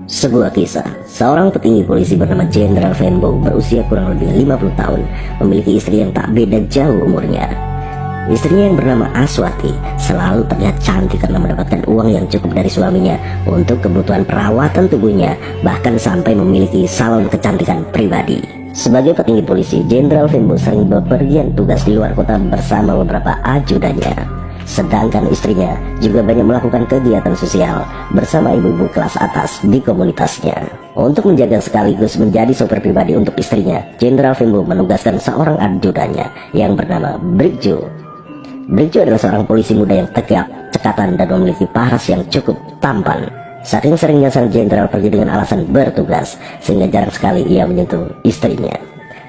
Sebuah kisah, seorang petinggi polisi bernama Jenderal Venbo berusia kurang lebih 50 tahun memiliki istri yang tak beda jauh umurnya. Istrinya yang bernama Aswati selalu terlihat cantik karena mendapatkan uang yang cukup dari suaminya untuk kebutuhan perawatan tubuhnya, bahkan sampai memiliki salon kecantikan pribadi. Sebagai petinggi polisi, Jenderal Venbo sering bepergian tugas di luar kota bersama beberapa ajudannya. Sedangkan istrinya juga banyak melakukan kegiatan sosial bersama ibu-ibu kelas atas di komunitasnya. Untuk menjaga sekaligus menjadi sopir pribadi untuk istrinya, Jenderal Venbo menugaskan seorang ajudannya yang bernama Brigjo. Brigjo adalah seorang polisi muda yang tegap, cekatan, dan memiliki paras yang cukup tampan. Saking seringnya sang jenderal pergi dengan alasan bertugas, sehingga jarang sekali ia menyentuh istrinya.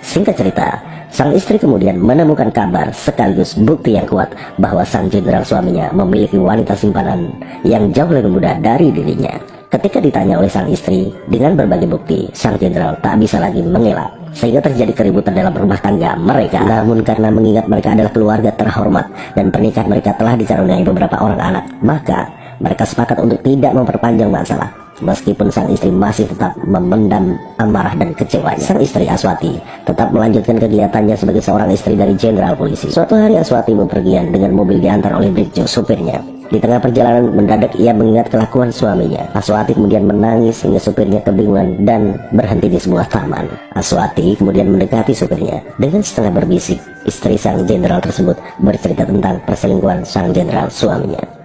Singkat cerita, sang istri kemudian menemukan kabar sekaligus bukti yang kuat bahwa sang jenderal suaminya memiliki wanita simpanan yang jauh lebih muda dari dirinya. Ketika ditanya oleh sang istri dengan berbagai bukti, sang jenderal tak bisa lagi mengelak, sehingga terjadi keributan dalam rumah tangga mereka. Namun karena mengingat mereka adalah keluarga terhormat dan pernikahan mereka telah dicaruniai beberapa orang anak, maka mereka sepakat untuk tidak memperpanjang masalah. Meskipun sang istri masih tetap memendam amarah dan kecewanya, sang istri Aswati tetap melanjutkan kegiatannya sebagai seorang istri dari jenderal polisi. Suatu hari Aswati bepergian dengan mobil diantar oleh Brigjo, supirnya. Di tengah perjalanan mendadak ia mengingat kelakuan suaminya. Aswati kemudian menangis hingga supirnya kebingungan dan berhenti di sebuah taman. Aswati kemudian mendekati supirnya. Dengan setengah berbisik, istri sang jenderal tersebut bercerita tentang perselingkuhan sang jenderal suaminya.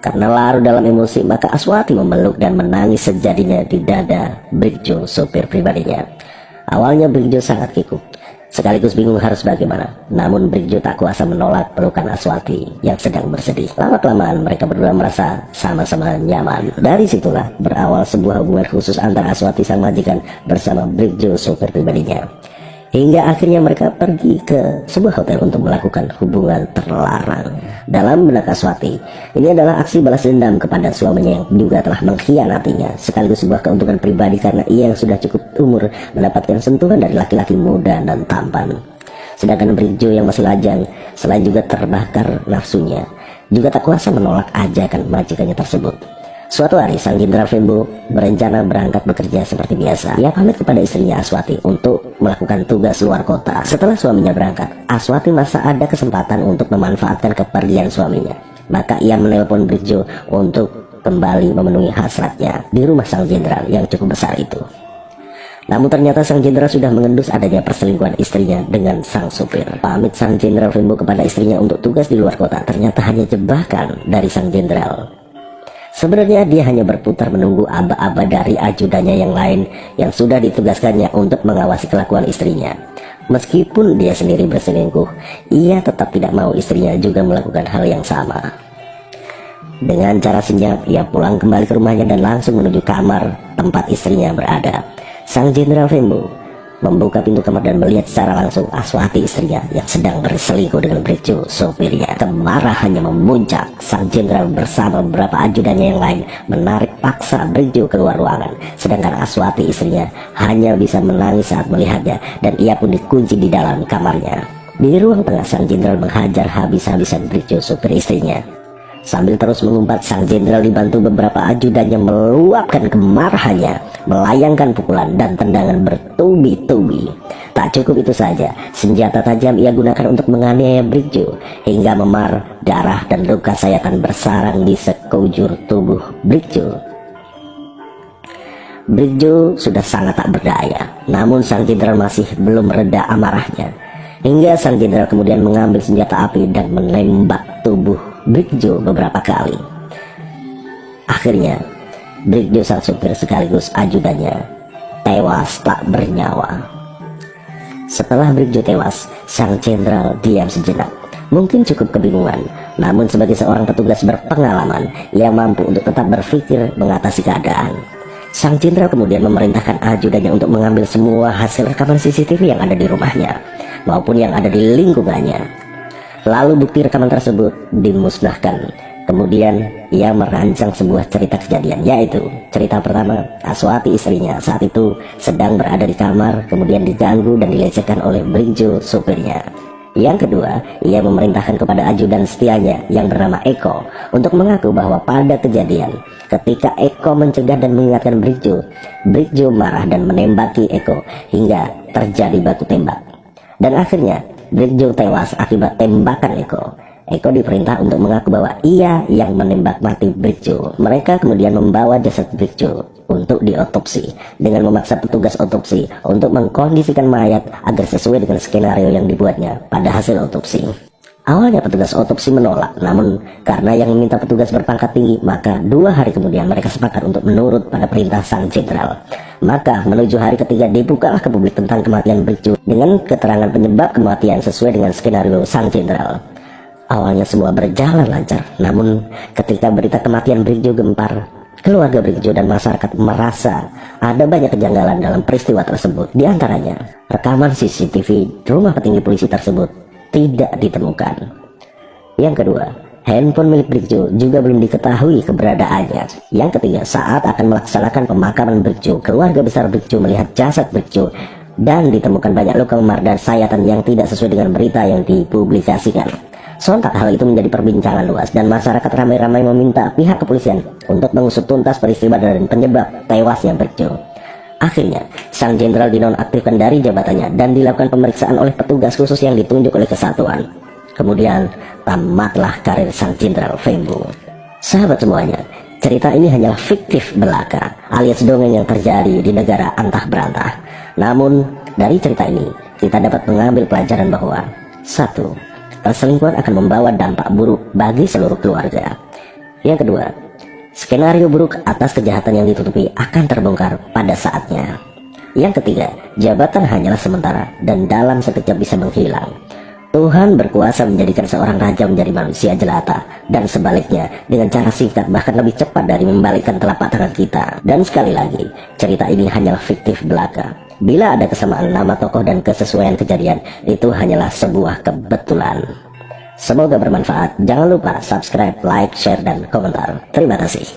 Karena larut dalam emosi, maka Aswati memeluk dan menangis sejadinya di dada Brigjo, sopir pribadinya. Awalnya Brigjo sangat kikuk, sekaligus bingung harus bagaimana. Namun Brigjo tak kuasa menolak pelukan Aswati yang sedang bersedih. Lama-kelamaan mereka berdua merasa sama-sama nyaman. Dari situlah berawal sebuah hubungan khusus antara Aswati sang majikan bersama Brigjo, sopir pribadinya. Hingga akhirnya mereka pergi ke sebuah hotel untuk melakukan hubungan terlarang. Dalam benak Aswati, ini adalah aksi balas dendam kepada suaminya yang juga telah mengkhianatinya, sekaligus sebuah keuntungan pribadi karena ia yang sudah cukup umur mendapatkan sentuhan dari laki-laki muda dan tampan. Sedangkan Brigjo yang masih lajang, selain juga terbakar nafsunya, juga tak kuasa menolak ajakan majikannya tersebut. Suatu hari, sang jenderal Venbo berencana berangkat bekerja seperti biasa. Ia pamit kepada istrinya Aswati untuk melakukan tugas luar kota. Setelah suaminya berangkat, Aswati merasa ada kesempatan untuk memanfaatkan kepergian suaminya. Maka ia menelpon Brigjo untuk kembali memenuhi hasratnya di rumah sang jenderal yang cukup besar itu. Namun ternyata sang jenderal sudah mengendus adanya perselingkuhan istrinya dengan sang supir. Pamit sang jenderal Venbo kepada istrinya untuk tugas di luar kota ternyata hanya jebakan dari sang jenderal. Sebenarnya dia hanya berputar menunggu aba-aba dari ajudannya yang lain yang sudah ditugaskannya untuk mengawasi kelakuan istrinya. Meskipun dia sendiri berselingkuh, ia tetap tidak mau istrinya juga melakukan hal yang sama. Dengan cara senyap, ia pulang kembali ke rumahnya dan langsung menuju kamar tempat istrinya berada. Sang jenderal Venbo membuka pintu kamar dan melihat secara langsung Aswati istrinya yang sedang berselingkuh dengan Brigjo, sopirnya. Kemarahannya memuncak. Sang jenderal bersama beberapa ajudannya yang lain menarik paksa Brigjo keluar ruangan, sedangkan Aswati istrinya hanya bisa menangis saat melihatnya, dan ia pun dikunci di dalam kamarnya. Di ruang tengah, sang jenderal menghajar habis-habisan Brigjo, sopir istrinya. Sambil terus mengumpat, sang jenderal dibantu beberapa ajudan yang meluapkan kemarahannya, melayangkan pukulan dan tendangan bertubi-tubi. Tak cukup itu saja, senjata tajam ia gunakan untuk menganiaya Brigjo hingga memar, darah dan luka sayatan bersarang di sekujur tubuh Brigjo. Brigjo sudah sangat tak berdaya, namun sang jenderal masih belum reda amarahnya. Hingga sang jenderal kemudian mengambil senjata api dan menembak tubuh Brigjo beberapa kali. Akhirnya Brigjo sang supir sekaligus ajudannya tewas tak bernyawa. Setelah Brigjo tewas, sang jenderal diam sejenak. Mungkin cukup kebingungan, namun sebagai seorang petugas berpengalaman, ia mampu untuk tetap berpikir mengatasi keadaan. Sang jenderal kemudian memerintahkan ajudannya untuk mengambil semua hasil rekaman CCTV yang ada di rumahnya maupun yang ada di lingkungannya. Lalu bukti rekaman tersebut dimusnahkan. Kemudian ia merancang sebuah cerita kejadian, yaitu cerita pertama, Aswati istrinya saat itu sedang berada di kamar, kemudian diganggu dan dilecehkan oleh Brigjo, supirnya. Yang kedua, ia memerintahkan kepada ajudan setianya yang bernama Eko untuk mengaku bahwa pada kejadian ketika Eko mencegah dan mengingatkan Brikjo, Brikjo marah dan menembaki Eko hingga terjadi baku tembak. Dan akhirnya Brikjo tewas akibat tembakan Eko. Eko diperintah untuk mengaku bahwa ia yang menembak mati Brikjo. Mereka kemudian membawa jasad Brikjo untuk diotopsi dengan memaksa petugas otopsi untuk mengkondisikan mayat agar sesuai dengan skenario yang dibuatnya pada hasil otopsi. Awalnya petugas otopsi menolak, namun karena yang meminta petugas berpangkat tinggi, maka 2 hari kemudian mereka sepakat untuk menurut pada perintah sang jenderal. Maka menuju hari ketiga dibukalah ke publik tentang kematian Brikjo dengan keterangan penyebab kematian sesuai dengan skenario sang jenderal. Awalnya semua berjalan lancar, namun ketika berita kematian Brikjo gempar, keluarga Brikjo dan masyarakat merasa ada banyak kejanggalan dalam peristiwa tersebut. Di antaranya, rekaman CCTV rumah petinggi polisi tersebut tidak ditemukan. Yang kedua, handphone milik Brikjo juga belum diketahui keberadaannya. Yang ketiga, saat akan melaksanakan pemakaman Brikjo, keluarga besar Brikjo melihat jasad Brikjo dan ditemukan banyak luka memar dan sayatan yang tidak sesuai dengan berita yang dipublikasikan. Sontak hal itu menjadi perbincangan luas dan masyarakat ramai-ramai meminta pihak kepolisian untuk mengusut tuntas peristiwa dan penyebab tewasnya Brikjo. Akhirnya, sang jenderal dinonaktifkan dari jabatannya dan dilakukan pemeriksaan oleh petugas khusus yang ditunjuk oleh kesatuan. Kemudian, tamatlah karir sang jenderal Vembo. Sahabat semuanya, cerita ini hanyalah fiktif belaka alias dongeng yang terjadi di negara antah berantah. Namun, dari cerita ini, kita dapat mengambil pelajaran bahwa 1. Perselingkuhan akan membawa dampak buruk bagi seluruh keluarga. Yang kedua, skenario buruk atas kejahatan yang ditutupi akan terbongkar pada saatnya. Yang ketiga, jabatan hanyalah sementara dan dalam sekejap bisa menghilang. Tuhan berkuasa menjadikan seorang raja menjadi manusia jelata dan sebaliknya dengan cara singkat bahkan lebih cepat dari membalikkan telapak tangan kita. Dan sekali lagi, cerita ini hanyalah fiktif belaka. Bila ada kesamaan nama tokoh dan kesesuaian kejadian, itu hanyalah sebuah kebetulan. Semoga bermanfaat. Jangan lupa subscribe, like, share, dan komentar. Terima kasih.